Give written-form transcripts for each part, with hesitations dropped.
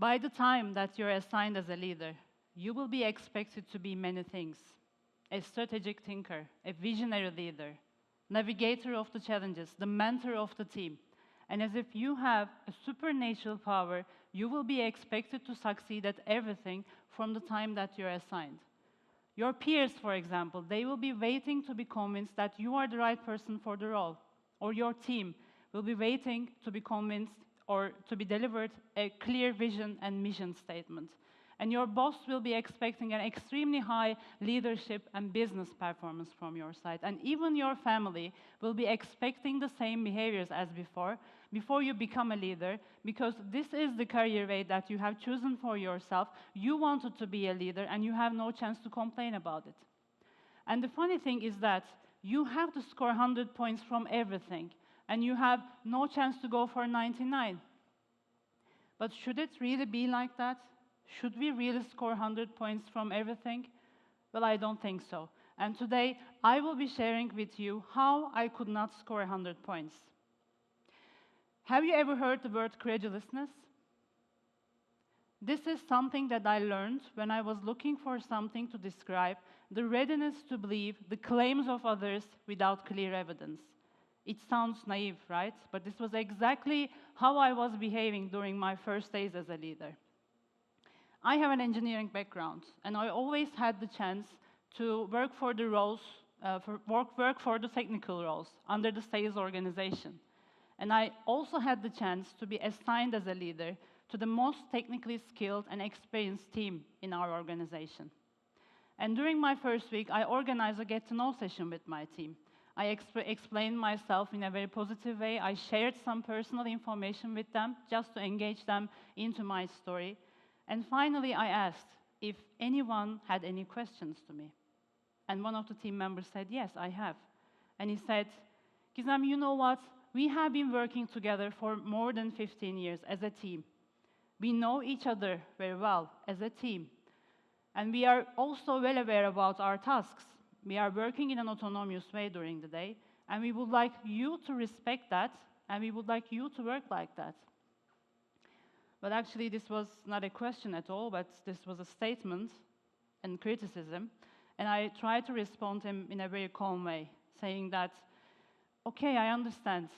By the time that you're assigned as a leader, you will be expected to be many things: a strategic thinker, a visionary leader, navigator of the challenges, the mentor of the team. And as if you have a supernatural power, you will be expected to succeed at everything from the time that you're assigned. Your peers, for example, they will be waiting to be convinced that you are the right person for the role. Or your team will be waiting to be convinced or to be delivered a clear vision and mission statement. And your boss will be expecting an extremely high leadership and business performance from your side. And even your family will be expecting the same behaviors as before you become a leader, because this is the career way that you have chosen for yourself. You wanted to be a leader, and you have no chance to complain about it. And the funny thing is that you have to score 100 points from everything, and you have no chance to go for 99. But should it really be like that? Should we really score 100 points from everything? Well, I don't think so. And today, I will be sharing with you how I could not score 100 points. Have you ever heard the word credulousness? This is something that I learned when I was looking for something to describe the readiness to believe the claims of others without clear evidence. It sounds naive, right? But this was exactly how I was behaving during my first days as a leader. I have an engineering background, and I always had the chance to work for the roles, work for the technical roles under the sales organization. And I also had the chance to be assigned as a leader to the most technically skilled and experienced team in our organization. And during my first week, I organized a get-to-know session with my team. I explained myself in a very positive way. I shared some personal information with them just to engage them into my story. And finally, I asked if anyone had any questions to me. And one of the team members said, "Yes, I have." And he said, "Gizem, you know what? We have been working together for more than 15 years as a team. We know each other very well as a team. And we are also well aware about our tasks. We are working in an autonomous way during the day, and we would like you to respect that, and we would like you to work like that." But actually, this was not a question at all, but this was a statement and criticism. And I tried to respond to him in a very calm way, saying that, "Okay, I understand,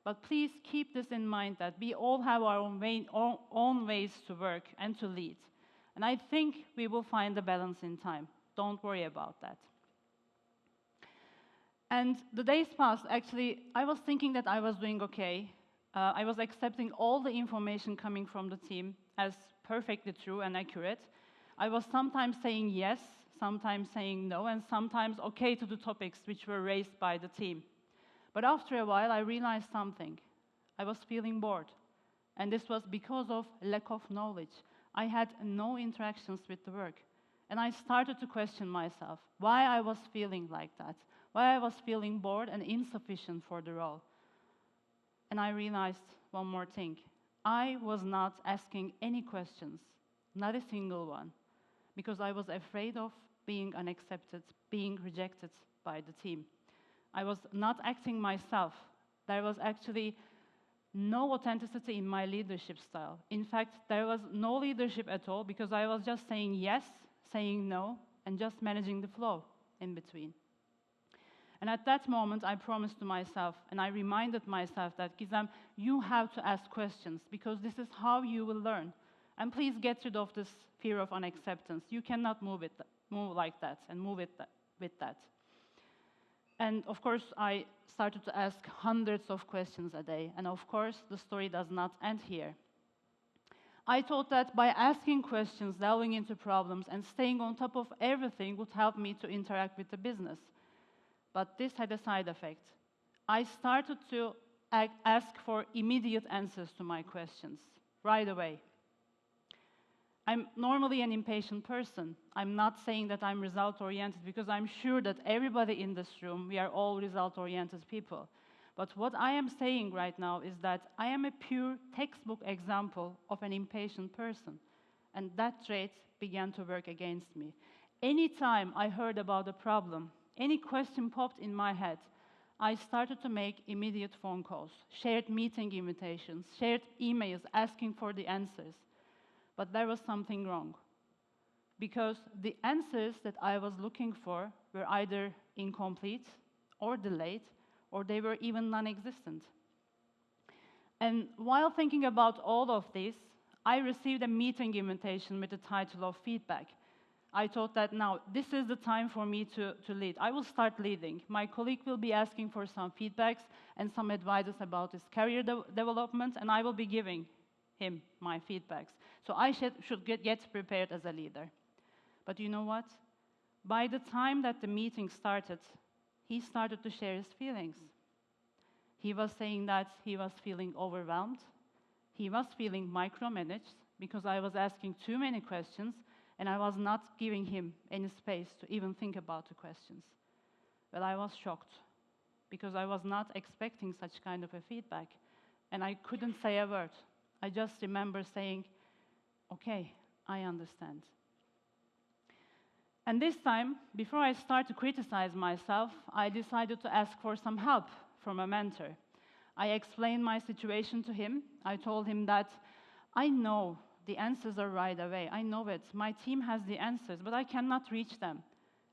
but please keep this in mind that we all have our own ways to work and to lead. And I think we will find the balance in time. Don't worry about that." And the days passed. Actually, I was thinking that I was doing okay. I was accepting all the information coming from the team as perfectly true and accurate. I was sometimes saying yes, sometimes saying no, and sometimes okay to the topics which were raised by the team. But after a while, I realized something. I was feeling bored. And this was because of lack of knowledge. I had no interactions with the work. And I started to question myself, why I was feeling like that, why I was feeling bored and insufficient for the role. And I realized one more thing. I was not asking any questions, not a single one, because I was afraid of being unaccepted, being rejected by the team. I was not acting myself. There was actually no authenticity in my leadership style. In fact, there was no leadership at all, because I was just saying yes, saying no, and just managing the flow in between. And at that moment, I promised to myself, and I reminded myself that, "Gizem, you have to ask questions, because this is how you will learn. And please get rid of this fear of unacceptance. You cannot move like that and move it with that." And of course, I started to ask hundreds of questions a day. And of course, the story does not end here. I thought that by asking questions, delving into problems, and staying on top of everything would help me to interact with the business. But this had a side effect. I started to ask for immediate answers to my questions, right away. I'm normally an impatient person. I'm not saying that I'm result-oriented, because I'm sure that everybody in this room, we are all result-oriented people. But what I am saying right now is that I am a pure textbook example of an impatient person. And that trait began to work against me. Anytime I heard about a problem, any question popped in my head, I started to make immediate phone calls, shared meeting invitations, shared emails asking for the answers. But there was something wrong, because the answers that I was looking for were either incomplete or delayed, or they were even non-existent. And while thinking about all of this, I received a meeting invitation with the title of feedback. I thought that now, this is the time for me to lead. I will start leading. My colleague will be asking for some feedbacks and some advices about his career development, and I will be giving him my feedbacks. So I should get prepared as a leader. But you know what? By the time that the meeting started, he started to share his feelings. He was saying that he was feeling overwhelmed. He was feeling micromanaged because I was asking too many questions, and I was not giving him any space to even think about the questions. Well, I was shocked because I was not expecting such kind of a feedback, and I couldn't say a word. I just remember saying, okay, I understand. And this time, before I start to criticize myself, I decided to ask for some help from a mentor. I explained my situation to him. I told him that I know the answers are right away. I know it. My team has the answers, but I cannot reach them.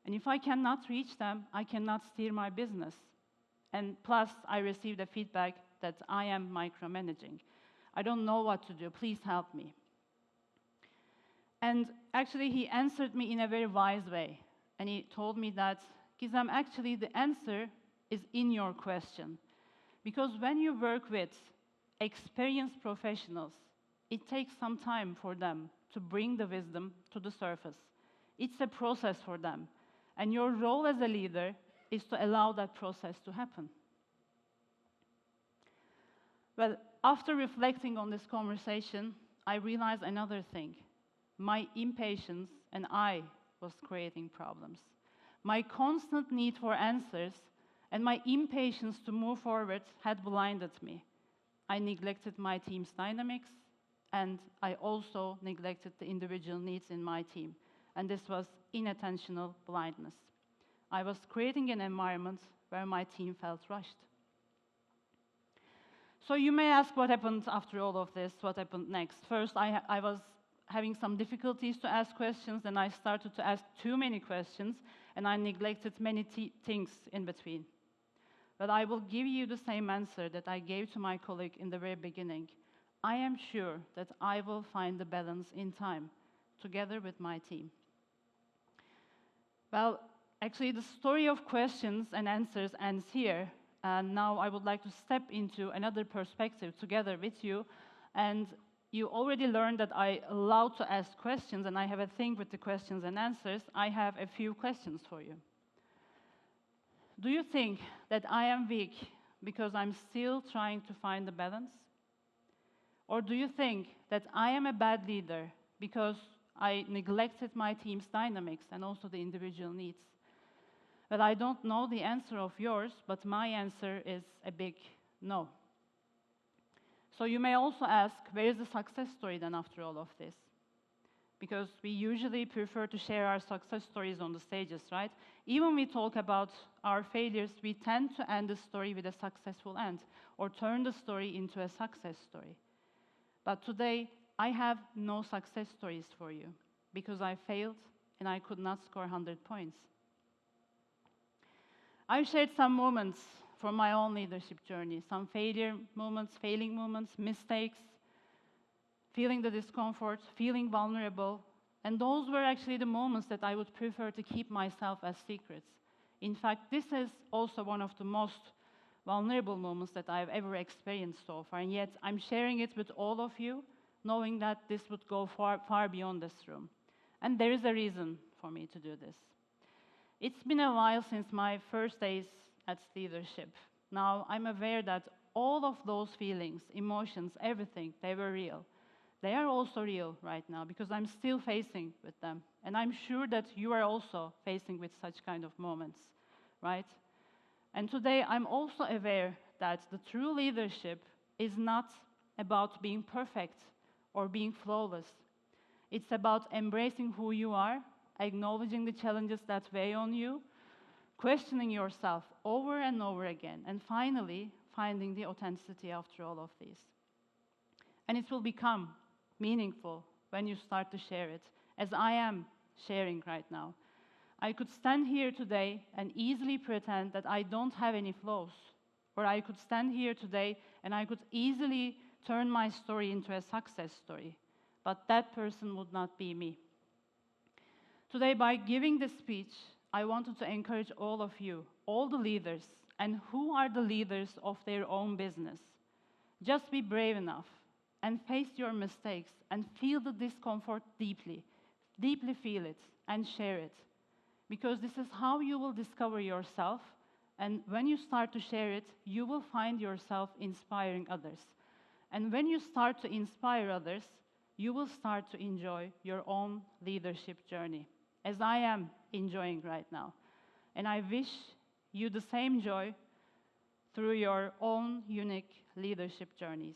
And if I cannot reach them, I cannot steer my business. And plus, I received a feedback that I am micromanaging. I don't know what to do. Please help me. And actually, he answered me in a very wise way. And he told me that, Gizem, actually, the answer is in your question. Because when you work with experienced professionals, it takes some time for them to bring the wisdom to the surface. It's a process for them. And your role as a leader is to allow that process to happen. Well, after reflecting on this conversation, I realized another thing. My impatience and I was creating problems. My constant need for answers and my impatience to move forward had blinded me. I neglected my team's dynamics, and I also neglected the individual needs in my team. And this was inattentional blindness. I was creating an environment where my team felt rushed. So you may ask what happened after all of this, what happened next. First, I was having some difficulties to ask questions, and I started to ask too many questions, and I neglected many things in between. But I will give you the same answer that I gave to my colleague in the very beginning. I am sure that I will find the balance in time, together with my team. Well, actually, the story of questions and answers ends here. And now I would like to step into another perspective together with you. And you already learned that I love to ask questions, and I have a thing with the questions and answers. I have a few questions for you. Do you think that I am weak because I'm still trying to find the balance? Or do you think that I am a bad leader because I neglected my team's dynamics and also the individual needs? Well, I don't know the answer of yours, but my answer is a big no. So you may also ask, where is the success story then after all of this? Because we usually prefer to share our success stories on the stages, right? Even when we talk about our failures, we tend to end the story with a successful end, or turn the story into a success story. But today, I have no success stories for you, because I failed and I could not score 100 points. I've shared some moments from my own leadership journey, some failing moments, mistakes, feeling the discomfort, feeling vulnerable, and those were actually the moments that I would prefer to keep myself as secrets. In fact, this is also one of the most vulnerable moments that I've ever experienced so far, and yet I'm sharing it with all of you, knowing that this would go far, far beyond this room. And there is a reason for me to do this. It's been a while since my first days at leadership. Now, I'm aware that all of those feelings, emotions, everything, they were real. They are also real right now because I'm still facing with them. And I'm sure that you are also facing with such kind of moments, right? And today, I'm also aware that the true leadership is not about being perfect or being flawless. It's about embracing who you are, acknowledging the challenges that weigh on you, questioning yourself over and over again, and finally, finding the authenticity after all of these. And it will become meaningful when you start to share it, as I am sharing right now. I could stand here today and easily pretend that I don't have any flaws. Or I could stand here today and I could easily turn my story into a success story. But that person would not be me. Today, by giving this speech, I wanted to encourage all of you, all the leaders, and who are the leaders of their own business. Just be brave enough and face your mistakes and feel the discomfort deeply. Deeply feel it and share it. Because this is how you will discover yourself, and when you start to share it, you will find yourself inspiring others. And when you start to inspire others, you will start to enjoy your own leadership journey, as I am enjoying right now. And I wish you the same joy through your own unique leadership journeys.